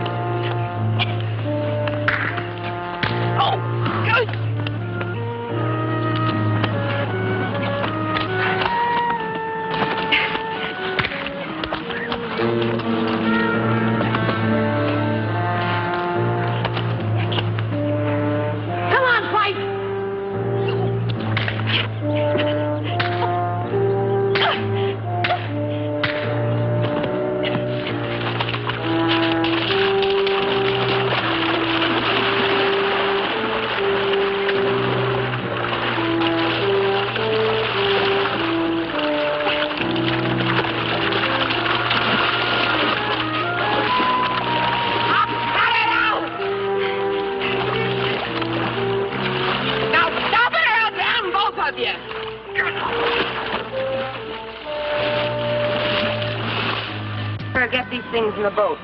Speaker 9: Oh, good.
Speaker 1: Come on, fight
Speaker 7: things in the boat.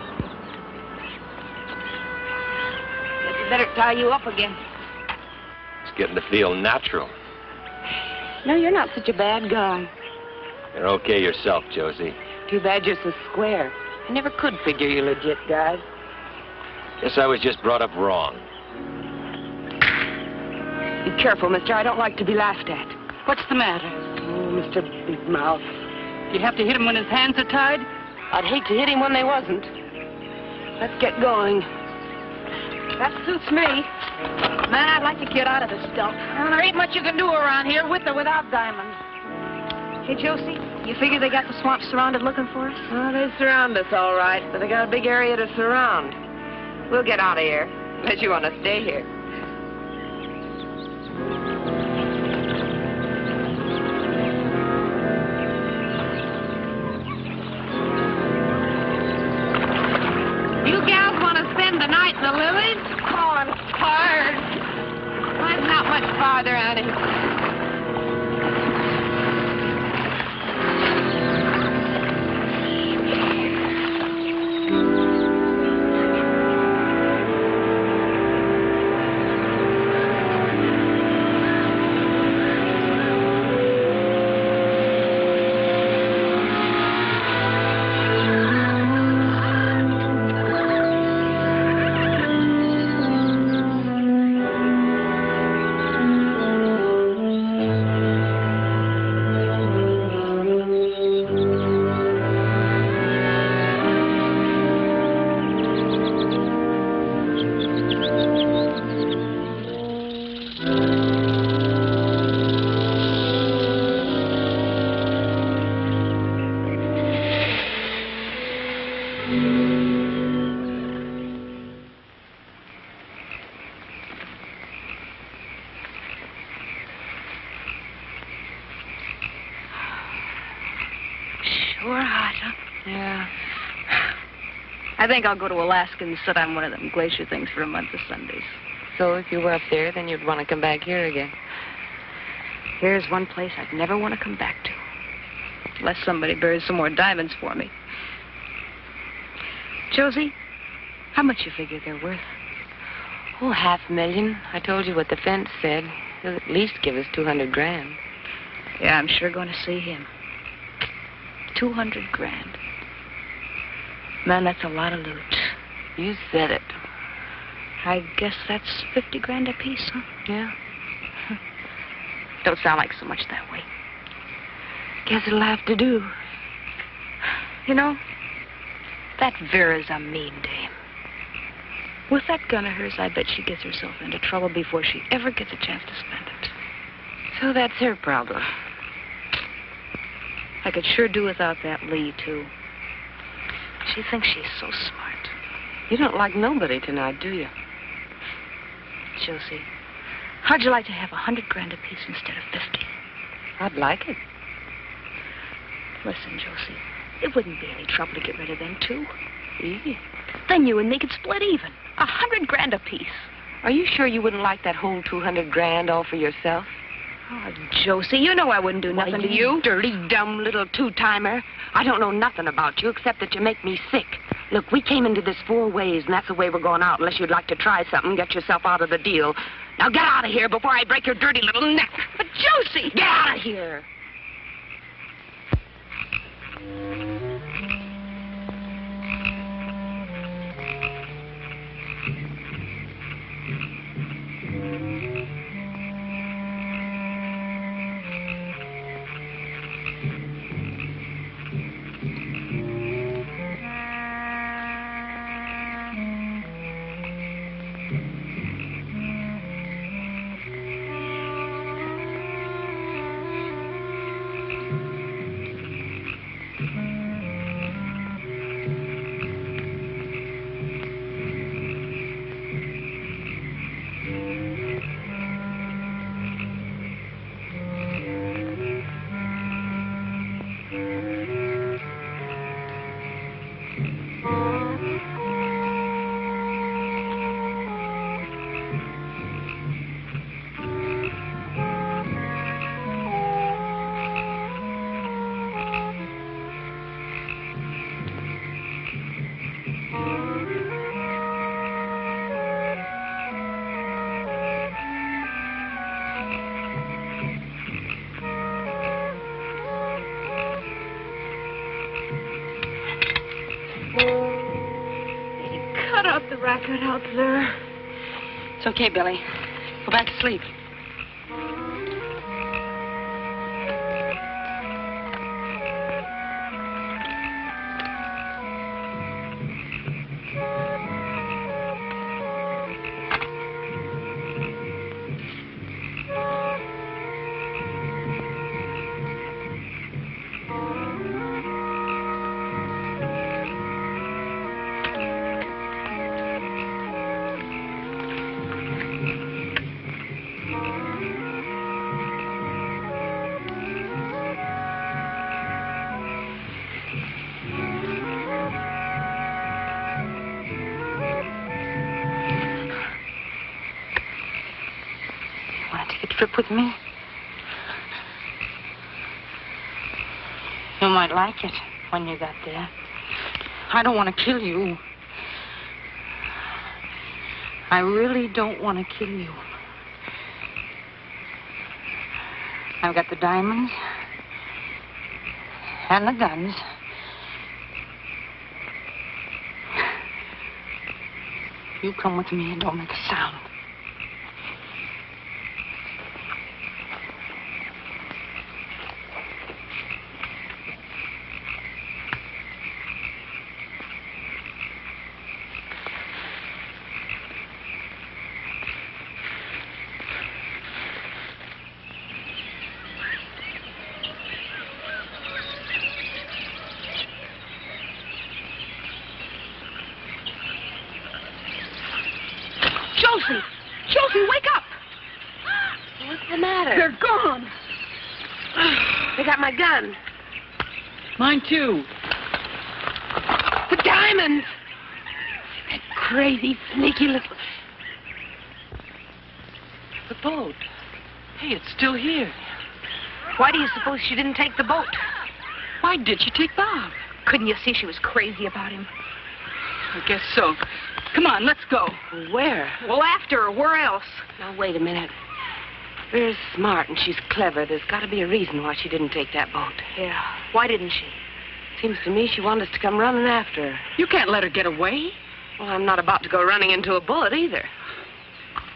Speaker 8: Guess we better tie you up again.
Speaker 4: It's getting to feel natural.
Speaker 7: No, you're not such a bad guy.
Speaker 4: You're okay yourself, Josie.
Speaker 7: Too bad you're so square. I never could figure you legit guys.
Speaker 4: Guess I was just brought up wrong.
Speaker 7: Be careful, mister. I don't like to be laughed at.
Speaker 6: What's the matter?
Speaker 7: Oh, Mr. Big Mouth.
Speaker 6: You have to hit him when his hands are tied?
Speaker 7: I'd hate to hit him when they wasn't. Let's get going.
Speaker 8: That suits me. Man, I'd like to get out of this dump.
Speaker 9: Well, there ain't much you can do around here with or without diamonds.
Speaker 8: Hey, Josie, you figure they got the swamp surrounded looking for us?
Speaker 1: Well, they surround us all right, but they got a big area to surround. We'll get out of here, unless you want to stay here. You gals want to spend the night in the lilies? Oh, I'm tired. Mine's not much farther, Annie.
Speaker 8: Sure hot, huh?
Speaker 7: Yeah.
Speaker 8: I think I'll go to Alaska and sit on one of them glacier things for a month of Sundays.
Speaker 7: So if you were up there, then you'd want to come back here again.
Speaker 8: Here's one place I'd never want to come back to. Unless somebody buries some more diamonds for me. Josie, how much you figure they're worth?
Speaker 7: Oh, $500,000. I told you what the fence said. He'll at least give us $200,000.
Speaker 8: Yeah, I'm sure going to see him. $200,000. Man, that's a lot of loot.
Speaker 7: You said it.
Speaker 8: I guess that's $50,000 apiece, huh?
Speaker 7: Yeah.
Speaker 8: Don't sound like so much that way.
Speaker 7: Guess it'll have to do.
Speaker 8: You know, that Vera's a mean dame. With that gun of hers, I bet she gets herself into trouble before she ever gets a chance to spend it.
Speaker 7: So that's her problem.
Speaker 8: I could sure do without that Lee, too. She thinks she's so smart.
Speaker 7: You don't like nobody tonight, do you?
Speaker 8: Josie, how'd you like to have $100,000 apiece instead of 50?
Speaker 7: I'd like it.
Speaker 8: Listen, Josie, it wouldn't be any trouble to get rid of them, too.
Speaker 7: Easy.
Speaker 8: Then you and me could split even. $100,000 apiece.
Speaker 7: Are you sure you wouldn't like that whole $200,000 all for yourself?
Speaker 8: Oh, Josie, you know I wouldn't do nothing to you.
Speaker 7: Dirty, dumb little two-timer. I don't know nothing about you except that you make me sick. Look, we came into this 4 ways, and that's the way we're going out, unless you'd like to try something, get yourself out of the deal. Now get out of here before I break your dirty little neck.
Speaker 8: But, Josie!
Speaker 7: Get out of here!
Speaker 8: about the racket out there.
Speaker 6: It's okay, Billy. Go back to sleep. Trip with me? You might like it when you got there. I don't want to kill you. I really don't want to kill you. I've got the diamonds and the guns. You come with me and don't make a sound.
Speaker 7: Josie, wake up! What's the matter?
Speaker 9: They're gone.
Speaker 7: They got my gun.
Speaker 6: Mine, too.
Speaker 7: The diamonds! That crazy, sneaky little...
Speaker 6: The boat. Hey, it's still here.
Speaker 7: Why do you suppose she didn't take the boat?
Speaker 6: Why did she take Bob?
Speaker 7: Couldn't you see she was crazy about him?
Speaker 6: I guess so. Come on, let's go.
Speaker 7: Where?
Speaker 8: Well, after her. Where else?
Speaker 7: Now, wait a minute. Vera's smart and she's clever. There's got to be a reason why she didn't take that boat.
Speaker 8: Yeah. Why didn't she?
Speaker 7: Seems to me she wanted us to come running after her.
Speaker 6: You can't let her get away.
Speaker 7: Well, I'm not about to go running into a bullet either.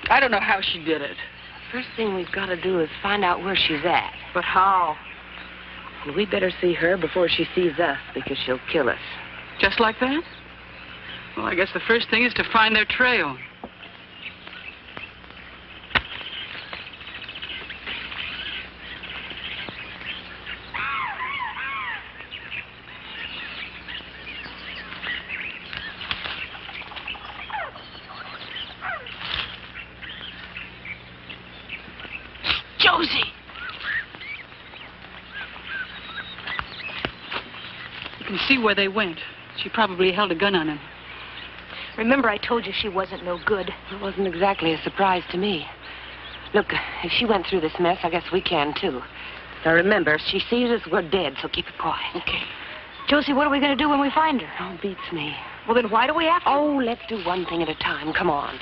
Speaker 6: I don't know how she did it.
Speaker 7: First thing we've got to do is find out where she's at.
Speaker 6: But how?
Speaker 7: And we better see her before she sees us, because she'll kill us.
Speaker 6: Just like that? Well, I guess the first thing is to find their trail.
Speaker 7: Josie!
Speaker 6: You can see where they went. She probably held a gun on him.
Speaker 8: Remember, I told you she wasn't no good.
Speaker 7: It wasn't exactly a surprise to me. Look, if she went through this mess, I guess we can, too. Now, remember, if she sees us, we're dead, so keep it quiet.
Speaker 6: Okay.
Speaker 8: Josie, what are we going to do when we find her?
Speaker 7: Oh, beats me.
Speaker 8: Well, then why do we have to?
Speaker 7: Oh, let's do one thing at a time. Come on.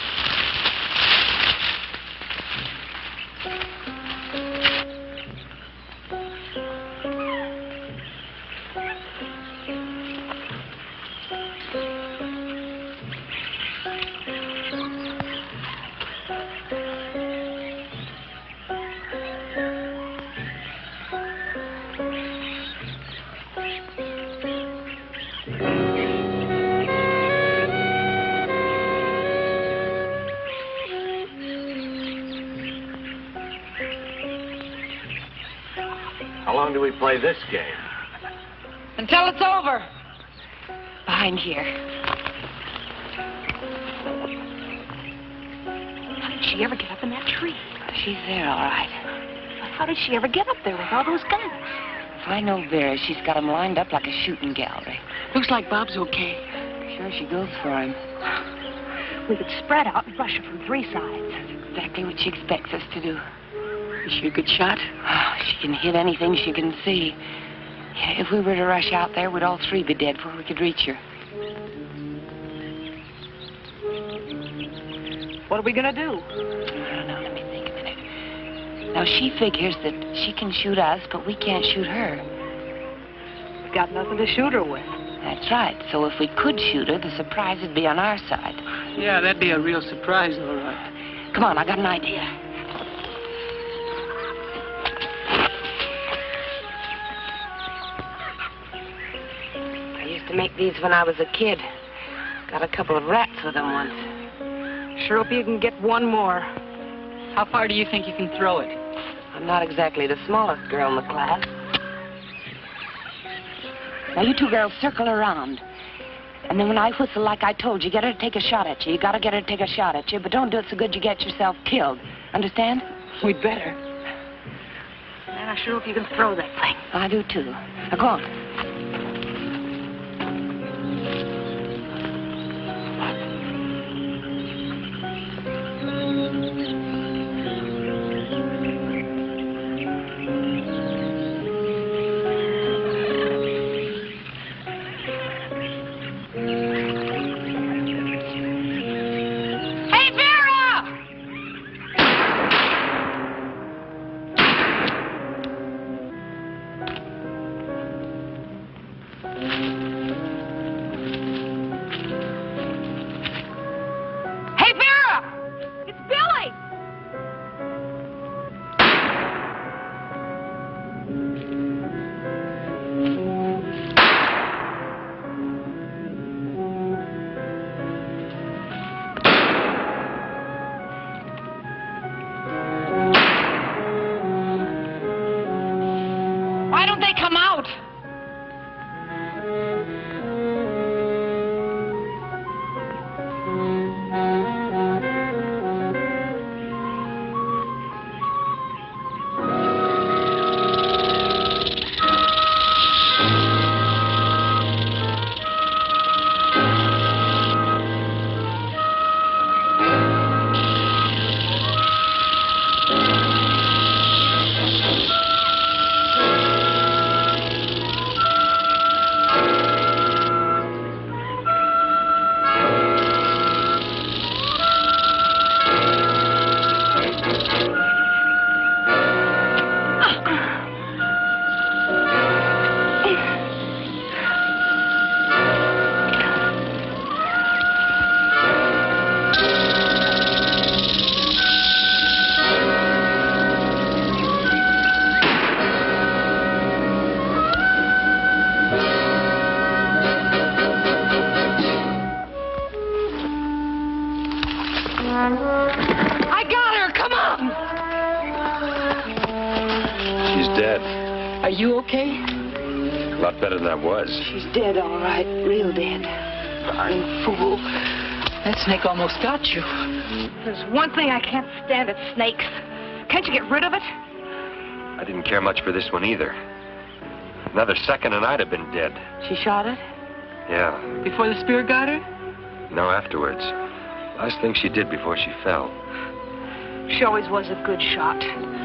Speaker 4: How long do we play this game?
Speaker 6: Until it's over.
Speaker 7: Behind here.
Speaker 8: How did she ever get up in that tree?
Speaker 7: She's there, all right.
Speaker 8: How did she ever get up there with all those guns?
Speaker 7: If I know Vera, she's got them lined up like a shooting gallery.
Speaker 6: Looks like Bob's okay.
Speaker 7: Sure she goes for him.
Speaker 8: We could spread out and rush her from three sides.
Speaker 7: That's exactly what she expects us to do.
Speaker 6: Is she a good shot?
Speaker 7: Oh, she can hit anything she can see. Yeah, if we were to rush out there, we'd all three be dead before we could reach her.
Speaker 8: What are we going to do?
Speaker 7: I don't know. Let me think a minute. Now, she figures that she can shoot us, but we can't shoot her.
Speaker 8: We've got nothing to shoot her with.
Speaker 7: That's right. So if we could shoot her, the surprise would be on our side.
Speaker 6: Yeah, that'd be a real surprise, all right.
Speaker 7: Come on, I got an idea. I used to make these when I was a kid. Got a couple of rats with them once. Sure hope you can get one more.
Speaker 6: How far do you think you can throw it?
Speaker 7: I'm not exactly the smallest girl in the class. Now, you two girls circle around. And then when I whistle like I told you, get her to take a shot at you. You gotta get her to take a shot at you, but don't do it so good you get yourself killed. Understand?
Speaker 6: We'd better.
Speaker 9: Man, I sure hope you can throw that thing.
Speaker 7: I do, too. Now, go on.
Speaker 9: Why don't they come out? I got her! Come on!
Speaker 4: She's dead.
Speaker 6: Are you okay?
Speaker 4: A lot better than I was.
Speaker 7: She's dead, all right. Real dead.
Speaker 6: Darn fool. That snake almost got you.
Speaker 9: There's one thing I can't stand, it's snakes. Can't you get rid of it?
Speaker 4: I didn't care much for this one either. Another second and I'd have been dead.
Speaker 7: She shot it?
Speaker 4: Yeah.
Speaker 6: Before the spear got her?
Speaker 4: No, afterwards. Last thing she did before she fell.
Speaker 9: She always was a good shot.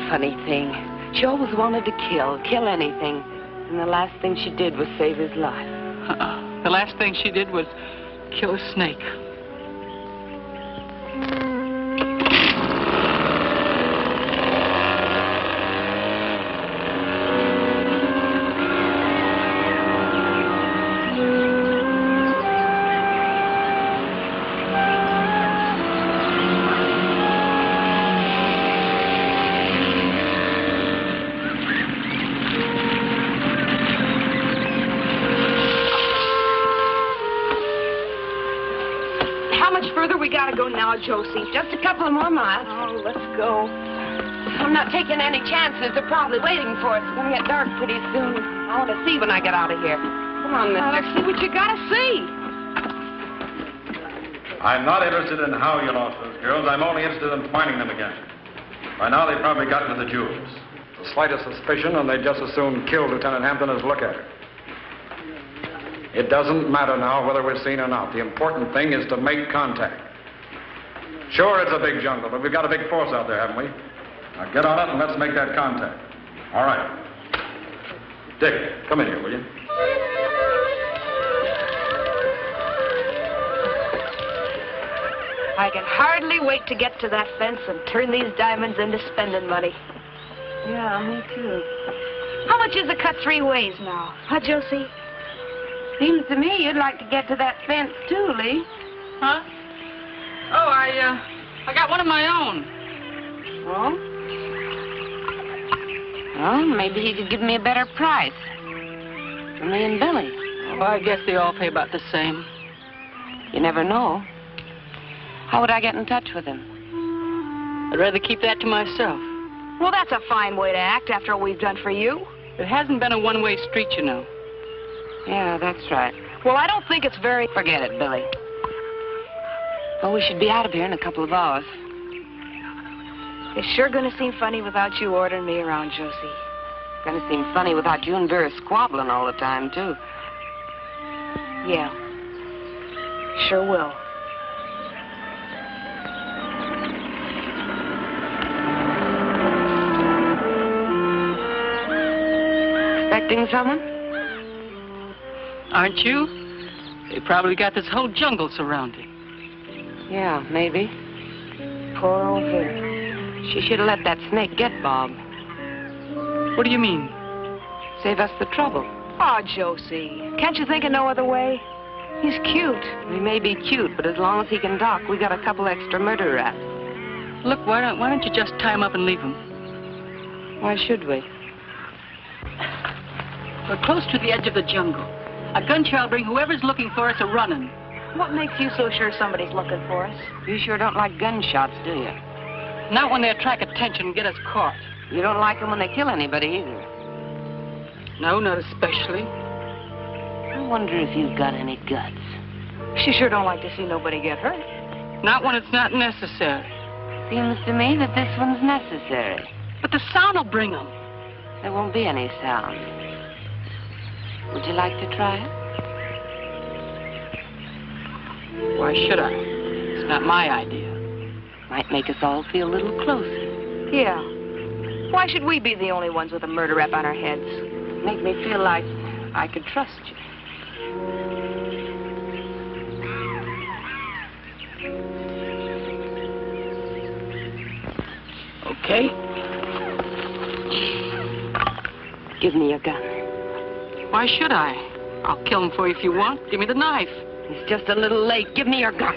Speaker 7: Funny thing. She always wanted to kill anything. And the last thing she did was save his life.
Speaker 6: The last thing she did was kill a snake.
Speaker 9: We gotta go now, Josie.
Speaker 7: Just a couple of more miles.
Speaker 9: Oh, let's go.
Speaker 7: I'm not taking any chances. They're probably waiting for us. It's going to get dark pretty soon. I want to see when I get out of here. Come on, mister.
Speaker 9: Let's see what you gotta see.
Speaker 5: I'm not interested in how you lost those girls. I'm only interested in finding them again. By now, they've probably gotten to the jewels. The slightest suspicion, and they'd just as soon kill Lieutenant Hampton as look at her. It doesn't matter now whether we're seen or not. The important thing is to make contact. Sure, it's a big jungle, but we've got a big force out there, haven't we? Now get on it and let's make that contact. All right. Dick, come in here, will you?
Speaker 8: I can hardly wait to get to that fence and turn these diamonds into spending money.
Speaker 7: Yeah, me too.
Speaker 8: How much is a cut 3 ways now? Huh, Josie?
Speaker 7: Seems to me you'd like to get to that fence, too, Lee.
Speaker 6: Huh? Oh, I got one of my own.
Speaker 7: Oh? Well, maybe he could give me a better price. For me and Billy.
Speaker 6: Oh, I guess they all pay about the same.
Speaker 7: You never know. How would I get in touch with him?
Speaker 6: I'd rather keep that to myself.
Speaker 9: Well, that's a fine way to act after all we've done for you.
Speaker 6: It hasn't been a one-way street, you know.
Speaker 7: Yeah, that's right.
Speaker 9: Well, I don't think it's very...
Speaker 7: Forget it, Billy. Oh, we should be out of here in a couple of hours.
Speaker 9: It's sure gonna seem funny without you ordering me around, Josie.
Speaker 7: Gonna seem funny without you and Vera squabbling all the time, too.
Speaker 9: Yeah. Sure will.
Speaker 7: Expecting someone?
Speaker 6: Aren't you? They probably got this whole jungle surrounded.
Speaker 7: Yeah, maybe. Poor old Vera. She should have let that snake get Bob.
Speaker 6: What do you mean?
Speaker 7: Save us the trouble.
Speaker 9: Oh, Josie. Can't you think of no other way? He's cute.
Speaker 7: He may be cute, but as long as he can talk, we got a couple extra murder rats.
Speaker 6: Look, why don't you just tie him up and leave him?
Speaker 7: Why should we?
Speaker 6: We're close to the edge of the jungle. A gunshot will bring whoever's looking for us a-running.
Speaker 9: What makes you so sure somebody's looking for us?
Speaker 7: You sure don't like gunshots, do you?
Speaker 6: Not when they attract attention and get us caught.
Speaker 7: You don't like them when they kill anybody, either.
Speaker 6: No, not especially.
Speaker 7: I wonder if you've got any guts.
Speaker 9: She sure don't like to see nobody get hurt.
Speaker 6: Not when it's not necessary.
Speaker 7: Seems to me that this one's necessary.
Speaker 6: But the sound will bring them.
Speaker 7: There won't be any sound. Would you like to try it?
Speaker 6: Why should I? It's not my idea.
Speaker 7: Might make us all feel a little closer.
Speaker 9: Yeah. Why should we be the only ones with a murder rap on our heads?
Speaker 7: Make me feel like I could trust you.
Speaker 6: Okay.
Speaker 7: Give me your gun.
Speaker 6: Why should I? I'll kill him for you if you want. Give me the knife.
Speaker 7: It's just a little late. Give me your gun.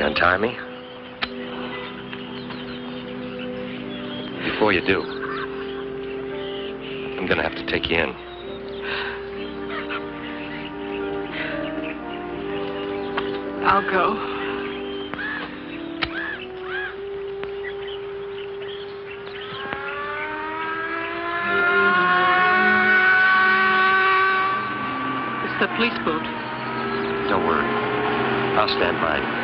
Speaker 4: You untie me? Before you do, I'm gonna have to take you in.
Speaker 6: I'll go. It's the police boat.
Speaker 4: Don't worry. I'll stand by you.